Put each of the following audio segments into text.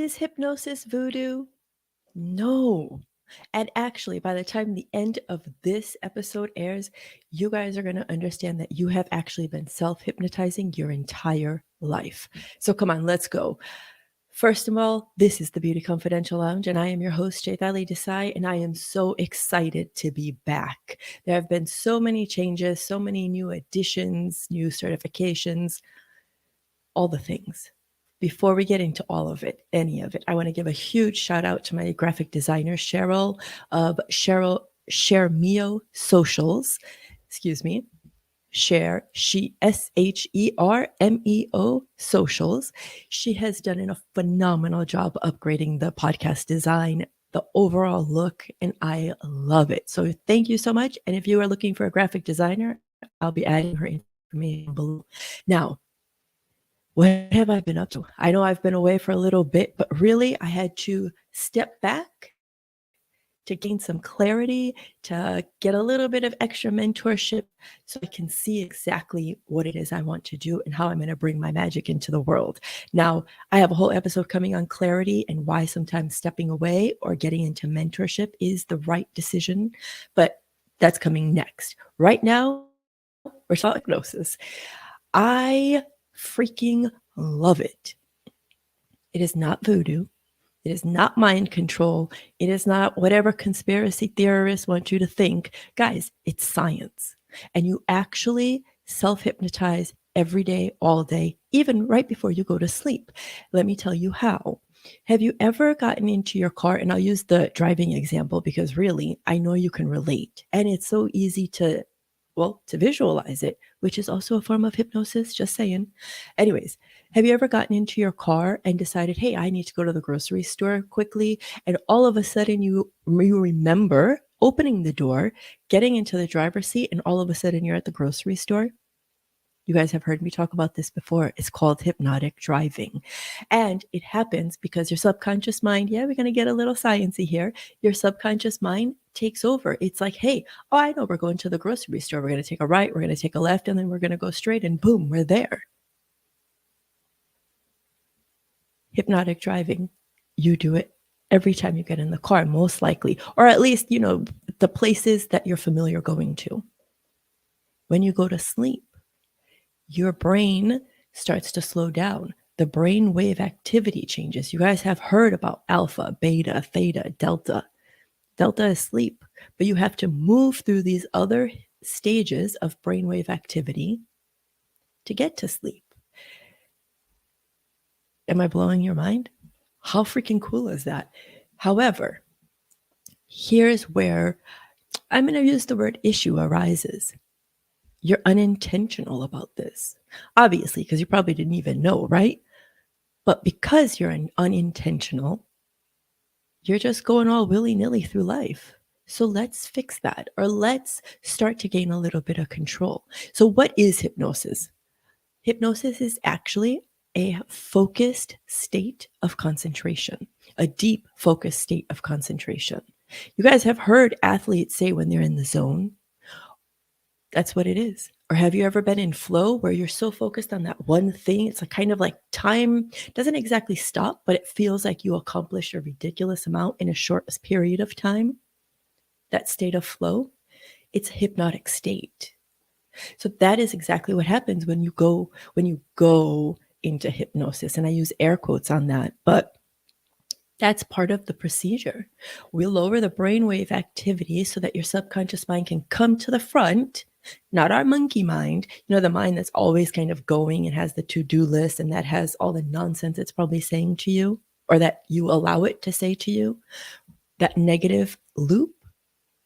Is hypnosis voodoo? No. And actually, by the time the end of this episode airs, you guys are going to understand that you have actually been self hypnotizing your entire life. So come on, let's go. First of all, this is the Beauty Confidential Lounge, and I am your host, Chaitali Desai, and I am so excited to be back. There have been so many changes, so many new additions, new certifications, all the things. Before we get into all of it, any of it, I want to give a huge shout out to my graphic designer, Cheryl of Shermeo Socials. Excuse me. Shermeo Socials. She has done a phenomenal job upgrading the podcast design, the overall look, and I love it. So thank you so much. And if you are looking for a graphic designer, I'll be adding her information below. Now, what have I been up to? I know I've been away for a little bit, but really I had to step back to gain some clarity, to get a little bit of extra mentorship so I can see exactly what it is I want to do and how I'm going to bring my magic into the world. Now, I have a whole episode coming on clarity and why sometimes stepping away or getting into mentorship is the right decision, but that's coming next. Right now, we're talking hypnosis. I freaking love it. It is not voodoo. It is not mind control. It is not whatever conspiracy theorists want you to think. Guys, it's science. And you actually self hypnotize every day, all day, even right before you go to sleep. Let me tell you how. Have you ever gotten into your car? And I'll use the driving example because really, I know you can relate. And it's so easy to visualize it, which is also a form of hypnosis, just saying. Anyways, have you ever gotten into your car and decided, hey, I need to go to the grocery store quickly? And all of a sudden you remember opening the door, getting into the driver's seat, and all of a sudden you're at the grocery store? You guys have heard me talk about this before. It's called hypnotic driving. And it happens because your subconscious mind, yeah, we're going to get a little sciencey here. Your subconscious mind takes over. It's like, hey, oh, I know we're going to the grocery store. We're going to take a right, we're going to take a left, and then we're going to go straight, and boom, we're there. Hypnotic driving, you do it every time you get in the car, most likely, or at least, the places that you're familiar going to. When you go to sleep, your brain starts to slow down. The brain wave activity changes. You guys have heard about alpha, beta, theta, delta. Delta is sleep, but you have to move through these other stages of brainwave activity to get to sleep. Am I blowing your mind? How freaking cool is that? However, here's where I'm going to use the word issue arises. You're unintentional about this, obviously, because you probably didn't even know, right? But because you're unintentional, you're just going all willy-nilly through life. So let's fix that, or let's start to gain a little bit of control. So what is hypnosis? Hypnosis is actually a focused state of concentration, a deep focused state of concentration. You guys have heard athletes say when they're in the zone, that's what it is. Or have you ever been in flow where you're so focused on that one thing? It's kind of like time doesn't exactly stop, but it feels like you accomplish a ridiculous amount in a short period of time. That state of flow, it's a hypnotic state. So that is exactly what happens when you go into hypnosis. And I use air quotes on that, but that's part of the procedure. We lower the brainwave activity so that your subconscious mind can come to the front, not our monkey mind, the mind that's always kind of going and has the to-do list and that has all the nonsense it's probably saying to you, or that you allow it to say to you, that negative loop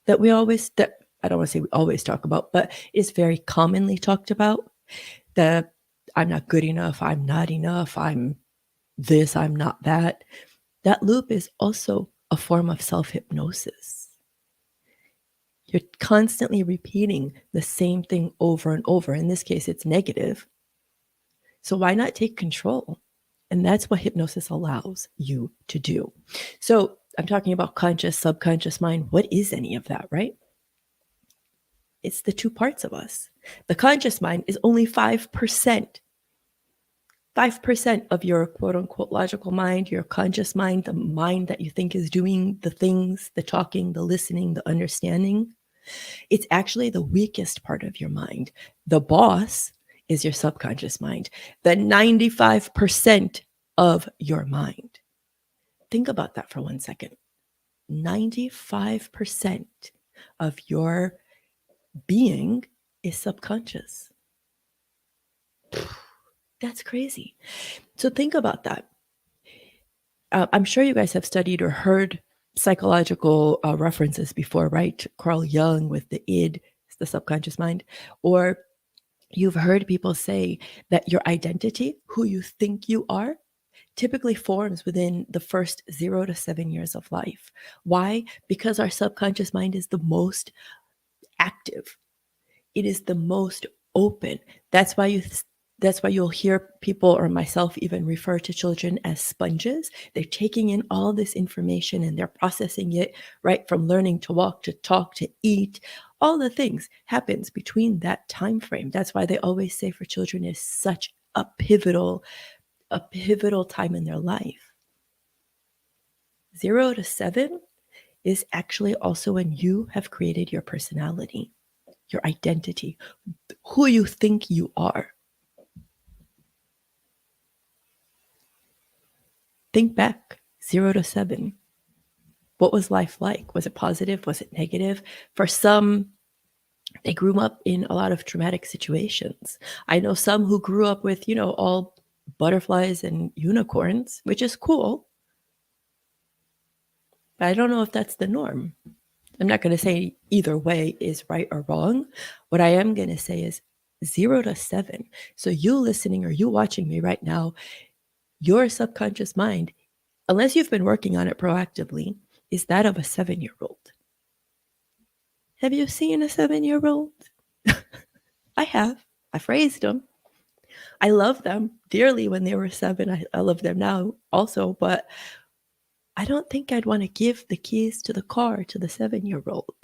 that I don't want to say we always talk about, but is very commonly talked about. The I'm not good enough, I'm not enough, I'm this, I'm not that. That loop is also a form of self-hypnosis. You're constantly repeating the same thing over and over. In this case, it's negative. So why not take control? And that's what hypnosis allows you to do. So I'm talking about conscious, subconscious mind. What is any of that, right? It's the two parts of us. The conscious mind is only 5%. 5% of your quote unquote logical mind, your conscious mind, the mind that you think is doing the things, the talking, the listening, the understanding, it's actually the weakest part of your mind. The boss is your subconscious mind, the 95% of your mind. Think about that for 1 second. 95% of your being is subconscious. That's crazy. So think about that. I'm sure you guys have studied or heard psychological references before, right? Carl Jung with the id, the subconscious mind. Or you've heard people say that your identity, who you think you are, typically forms within the first 0 to 7 years of life. Why? Because our subconscious mind is the most active. It is the most open. That's why you'll hear people or myself even refer to children as sponges. They're taking in all this information and they're processing it, right, from learning to walk to talk to eat. All the things happens between that time frame. That's why they always say for children is such a pivotal time in their life. 0 to 7 is actually also when you have created your personality, your identity, who you think you are. Think back, 0 to 7. What was life like? Was it positive? Was it negative? For some, they grew up in a lot of traumatic situations. I know some who grew up with, all butterflies and unicorns, which is cool. But I don't know if that's the norm. I'm not going to say either way is right or wrong. What I am going to say is 0 to 7. So you listening or you watching me right now, your subconscious mind, unless you've been working on it proactively, is that of a 7-year-old. Have you seen a 7-year-old? I have. I've raised them. I love them dearly when they were 7. I love them now also, but I don't think I'd want to give the keys to the car to the 7-year-old.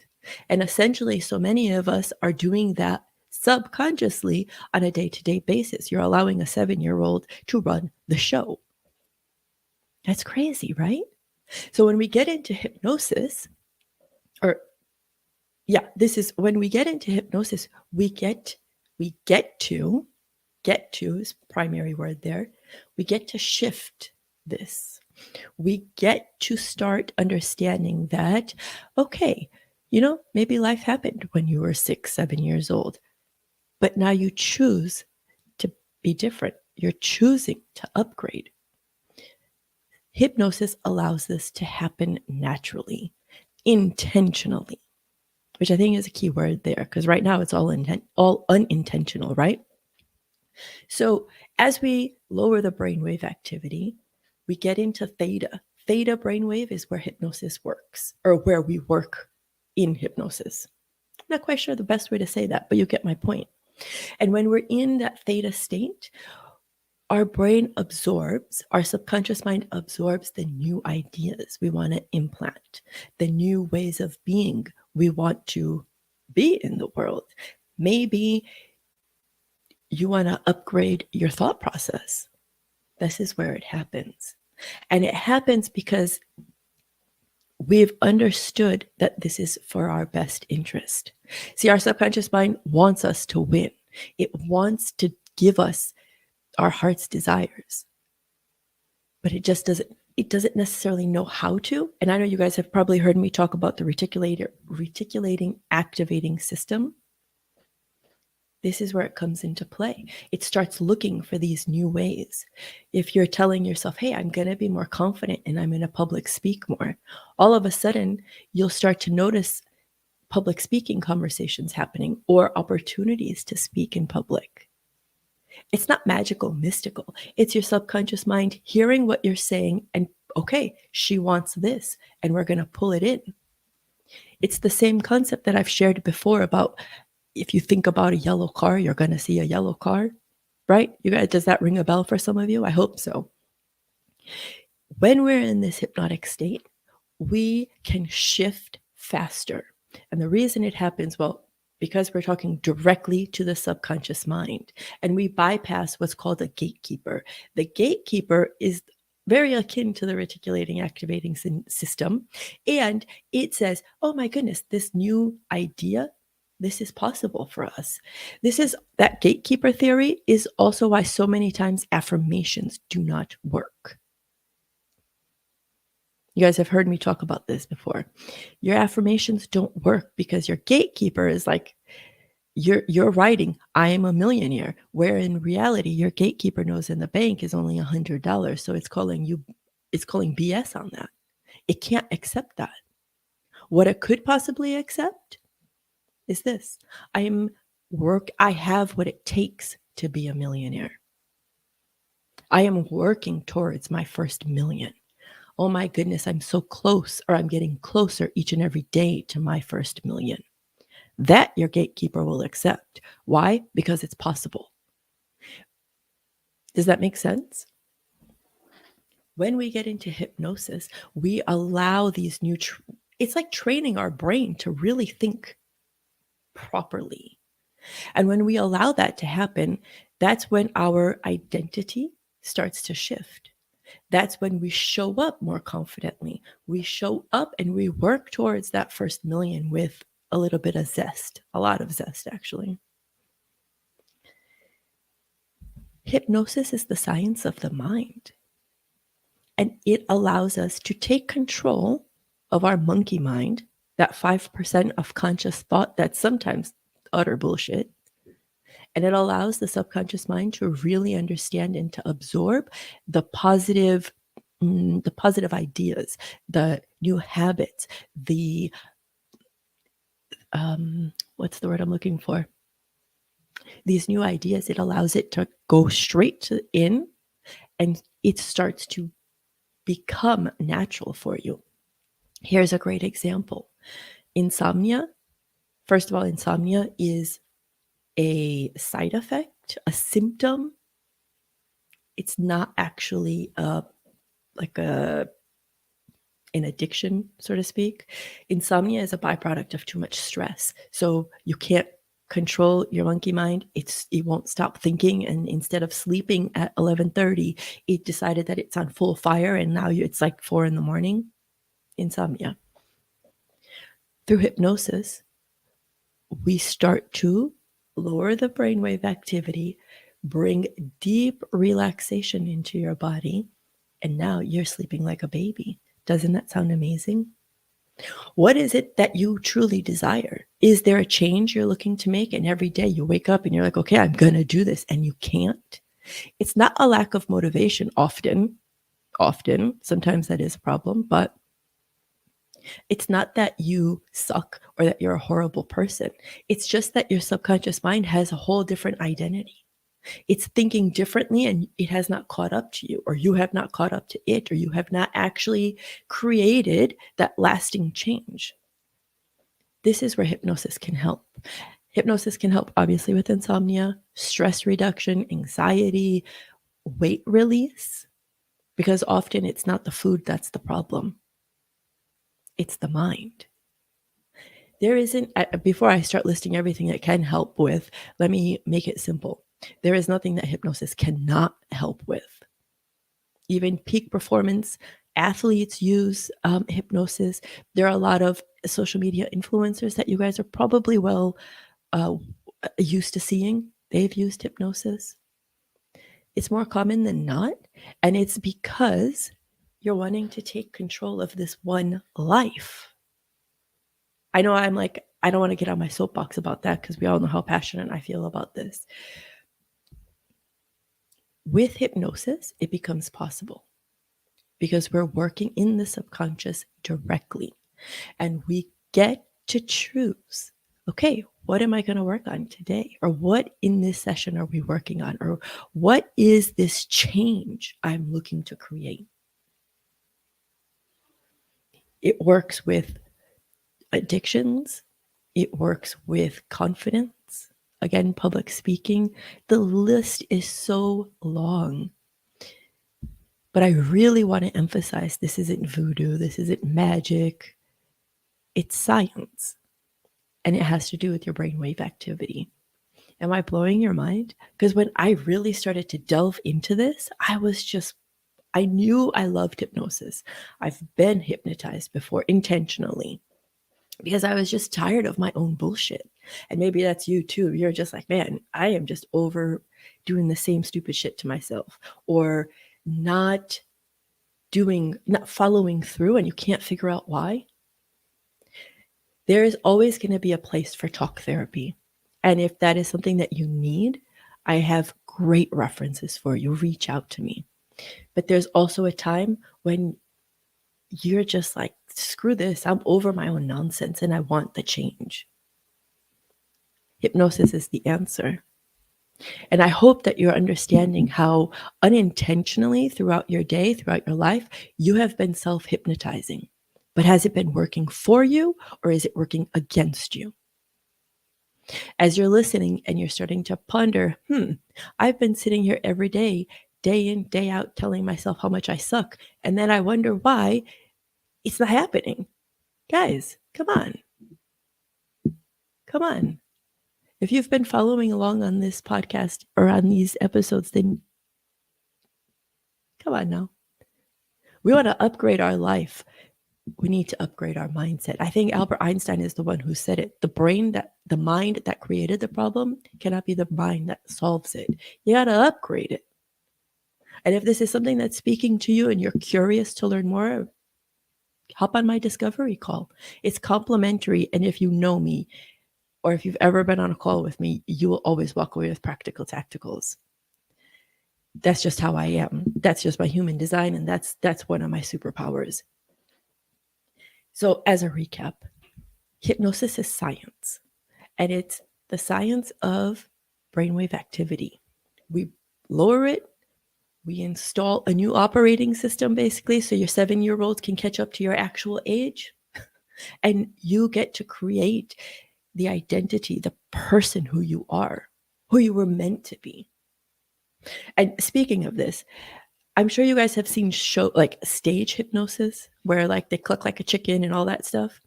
And essentially, so many of us are doing that subconsciously on a day-to-day basis. You're allowing a 7-year-old to run the show. That's crazy, right? So when we get into hypnosis, this is when we get into hypnosis, we get to is primary word there. We get to shift this. We get to start understanding that, okay, maybe life happened when you were 6, 7 years old, but now you choose to be different. You're choosing to upgrade. Hypnosis allows this to happen naturally, intentionally, which I think is a key word there, because right now it's all unintentional, right? So as we lower the brainwave activity, we get into theta. Theta brainwave is where hypnosis works, or where we work in hypnosis. I'm not quite sure the best way to say that, but you get my point. And when we're in that theta state, our brain absorbs, our subconscious mind absorbs the new ideas we want to implant, the new ways of being we want to be in the world. Maybe you want to upgrade your thought process. This is where it happens. And it happens because we've understood that this is for our best interest. See, our subconscious mind wants us to win. It wants to give us our heart's desires. But it just doesn't necessarily know how to. And I know you guys have probably heard me talk about the reticulating activating system. This is where it comes into play. It starts looking for these new ways. If you're telling yourself, hey, I'm going to be more confident and I'm going to public speak more, all of a sudden you'll start to notice public speaking conversations happening or opportunities to speak in public. It's not magical, mystical. It's your subconscious mind hearing what you're saying and, okay, she wants this, and we're going to pull it in. It's the same concept that I've shared before about if you think about a yellow car, you're going to see a yellow car, right? You guys, does that ring a bell for some of you? I hope so. When we're in this hypnotic state, we can shift faster. And the reason it happens, well, because we're talking directly to the subconscious mind, and we bypass what's called a gatekeeper. The gatekeeper is very akin to the reticulating activating system, and it says, oh my goodness, this new idea, this is possible for us. This is that gatekeeper theory is also why so many times affirmations do not work. You guys have heard me talk about this before. Your affirmations don't work because your gatekeeper is like, you're writing, I am a millionaire, where in reality, your gatekeeper knows in the bank is only $100. So it's calling BS on that. It can't accept that. What it could possibly accept is this. I have what it takes to be a millionaire. I am working towards my first million. Oh my goodness, I'm so close, or I'm getting closer each and every day to my first million. That your gatekeeper will accept. Why? Because it's possible. Does that make sense? When we get into hypnosis, we allow these new, it's like training our brain to really think properly. And when we allow that to happen, that's when our identity starts to shift. That's when we show up more confidently. We show up and we work towards that first million with a little bit of zest, a lot of zest, actually. Hypnosis is the science of the mind, and it allows us to take control of our monkey mind, that 5% of conscious thought that's sometimes utter bullshit. And it allows the subconscious mind to really understand and to absorb the positive ideas, the new habits, the what's the word I'm looking for? These new ideas, it allows it to go straight in, and it starts to become natural for you. Here's a great example. Insomnia. First of all, insomnia is a side effect, a symptom. It's not actually like an addiction, so to speak. Insomnia is a byproduct of too much stress. So you can't control your monkey mind. It won't stop thinking, and instead of sleeping at 11:30, it decided that it's on full fire, and now it's like 4 a.m. Insomnia. Through hypnosis, we start to lower the brainwave activity, bring deep relaxation into your body, and now you're sleeping like a baby. Doesn't that sound amazing? What is it that you truly desire? Is there a change you're looking to make? And every day you wake up and you're like, okay, I'm going to do this, and you can't. It's not a lack of motivation often. Sometimes that is a problem, but it's not that you suck or that you're a horrible person. It's just that your subconscious mind has a whole different identity. It's thinking differently, and it has not caught up to you, or you have not caught up to it, or you have not actually created that lasting change. This is where hypnosis can help. Hypnosis can help, obviously, with insomnia, stress reduction, anxiety, weight release, because often it's not the food that's the problem. It's the mind. There isn't, before I start listing everything it can help with, let me make it simple. There is nothing that hypnosis cannot help with. Even peak performance athletes use hypnosis. There are a lot of social media influencers that you guys are probably used to seeing. They've used hypnosis. It's more common than not, and it's because you're wanting to take control of this one life. I know I'm like, I don't want to get on my soapbox about that because we all know how passionate I feel about this. With hypnosis, it becomes possible because we're working in the subconscious directly, and we get to choose, okay, what am I going to work on today? Or what in this session are we working on? Or what is this change I'm looking to create? It works with addictions. It works with confidence. Again, public speaking. The list is so long. But I really want to emphasize this isn't voodoo. This isn't magic. It's science. and it has to do with your brainwave activity. Am I blowing your mind? Because when I really started to delve into this, I knew I loved hypnosis. I've been hypnotized before intentionally because I was just tired of my own bullshit. And maybe that's you too. You're just like, man, I am just over doing the same stupid shit to myself, or not following through, and you can't figure out why. There is always going to be a place for talk therapy. And if that is something that you need, I have great references for you. Reach out to me. But there's also a time when you're just like, screw this, I'm over my own nonsense and I want the change. Hypnosis is the answer. And I hope that you're understanding how unintentionally throughout your day, throughout your life, you have been self hypnotizing. But has it been working for you, or is it working against you? As you're listening and you're starting to ponder, I've been sitting here every day in, day out, telling myself how much I suck. And then I wonder why it's not happening. Guys, come on. Come on. If you've been following along on this podcast or on these episodes, then come on now. We want to upgrade our life. We need to upgrade our mindset. I think Albert Einstein is the one who said it. The mind that created the problem cannot be the mind that solves it. You got to upgrade it. And if this is something that's speaking to you and you're curious to learn more, hop on my discovery call. It's complimentary. And if you know me, or if you've ever been on a call with me, you will always walk away with practical tacticals. That's just how I am. That's just my human design. And that's one of my superpowers. So as a recap, hypnosis is science, and it's the science of brainwave activity. We lower it, we install a new operating system, basically, so your 7-year-olds can catch up to your actual age, and you get to create the identity, the person who you are, who you were meant to be. And speaking of this, I'm sure you guys have seen like stage hypnosis, where like they cluck like a chicken and all that stuff.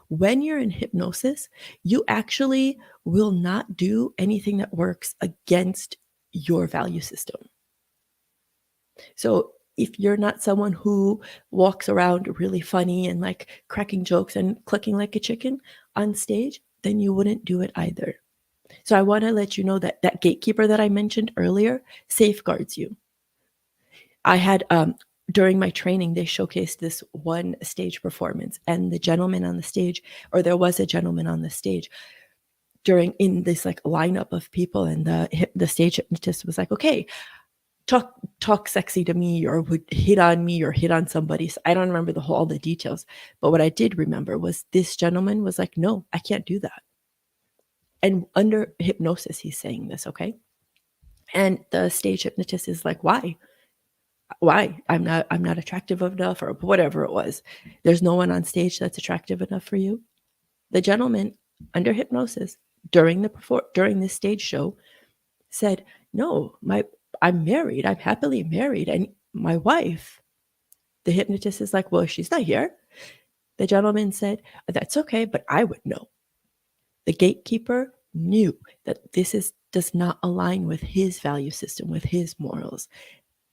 When you're in hypnosis, you actually will not do anything that works against your value system. So if you're not someone who walks around really funny and like cracking jokes and clucking like a chicken on stage, then you wouldn't do it either. So I want to let you know that that gatekeeper that I mentioned earlier safeguards you. I had during my training, they showcased this one stage performance, and the gentleman on the stage, or there was a gentleman on the stage in this like lineup of people, and the stage hypnotist was like, okay, talk sexy to me, or would hit on me, or hit on somebody. So I don't remember all the details, but what I did remember was this gentleman was like, no, I can't do that. And under hypnosis, he's saying this, okay? And the stage hypnotist is like, why? I'm not attractive enough, or whatever it was. There's no one on stage that's attractive enough for you. The gentleman under hypnosis during this stage show said, no, I'm married. I'm happily married. And my wife, the hypnotist is like, well, she's not here. The gentleman said, that's okay, but I would know. The gatekeeper knew that this does not align with his value system, with his morals.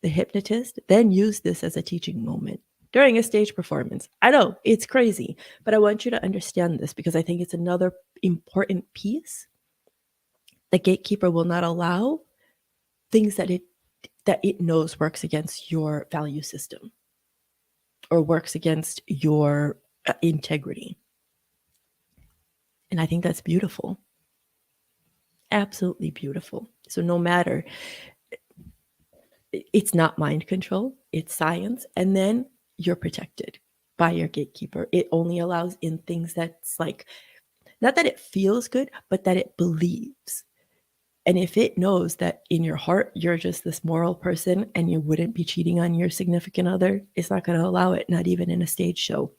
The hypnotist then used this as a teaching moment during a stage performance. I know, it's crazy, but I want you to understand this because I think it's another important piece. The gatekeeper will not allow things that it knows works against your value system or works against your integrity. And I think that's beautiful. Absolutely beautiful. So no matter, it's not mind control, it's science. And then you're protected by your gatekeeper. It only allows in things that's like, not that it feels good, but that it believes. And if it knows that in your heart, you're just this moral person and you wouldn't be cheating on your significant other, it's not going to allow it, not even in a stage show.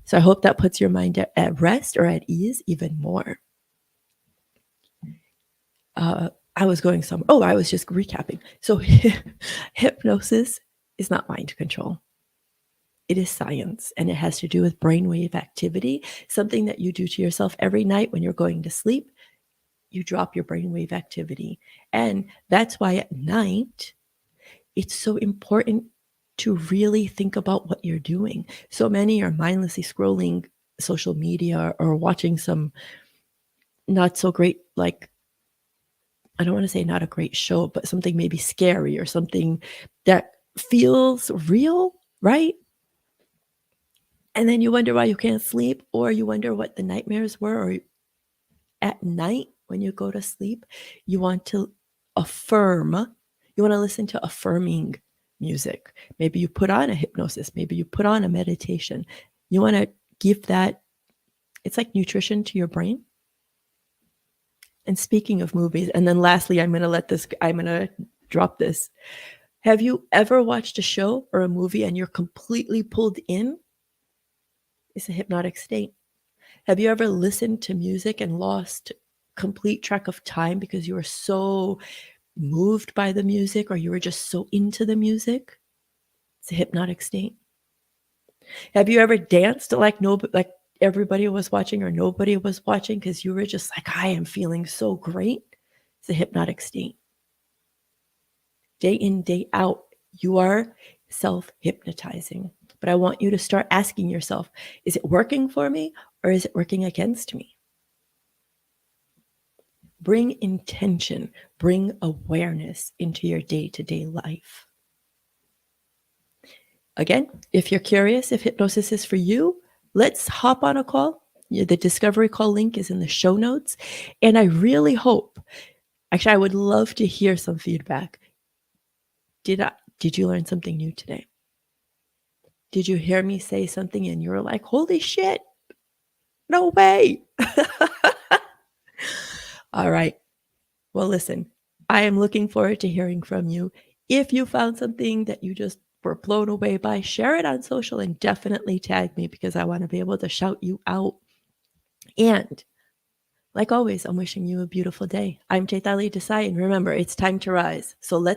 So I hope that puts your mind at rest or at ease even more. I was going somewhere. Oh, I was just recapping. So hypnosis is not mind control. It is science, and it has to do with brainwave activity, something that you do to yourself every night when you're going to sleep. You drop your brainwave activity. And that's why at night, it's so important to really think about what you're doing. So many are mindlessly scrolling social media or watching some not so great, like, I don't want to say not a great show, but something maybe scary or something that feels real, right? And then you wonder why you can't sleep, or you wonder what the nightmares were, or at night when you go to sleep, you want to affirm, you want to listen to affirming music. Maybe you put on a hypnosis, maybe you put on a meditation. You want to give that, it's like nutrition to your brain. And speaking of movies, and then lastly, I'm going to drop this. Have you ever watched a show or a movie and you're completely pulled in? It's a hypnotic state. Have you ever listened to music and lost complete track of time because you were so moved by the music or you were just so into the music? It's a hypnotic state. Have you ever danced like everybody was watching or nobody was watching because you were just like, I am feeling so great? It's a hypnotic state. Day in, day out, you are self-hypnotizing. But I want you to start asking yourself, is it working for me or is it working against me? Bring intention, bring awareness into your day-to-day life. Again, if you're curious if hypnosis is for you, let's hop on a call. The discovery call link is in the show notes. And I really hope, actually, I would love to hear some feedback. Did you learn something new today? Did you hear me say something and you were like, holy shit, no way? All right. Well, listen, I am looking forward to hearing from you. If you found something that you just were blown away by, share it on social and definitely tag me because I want to be able to shout you out. And like always, I'm wishing you a beautiful day. I'm Chaitali Desai, and remember, it's time to rise. So let's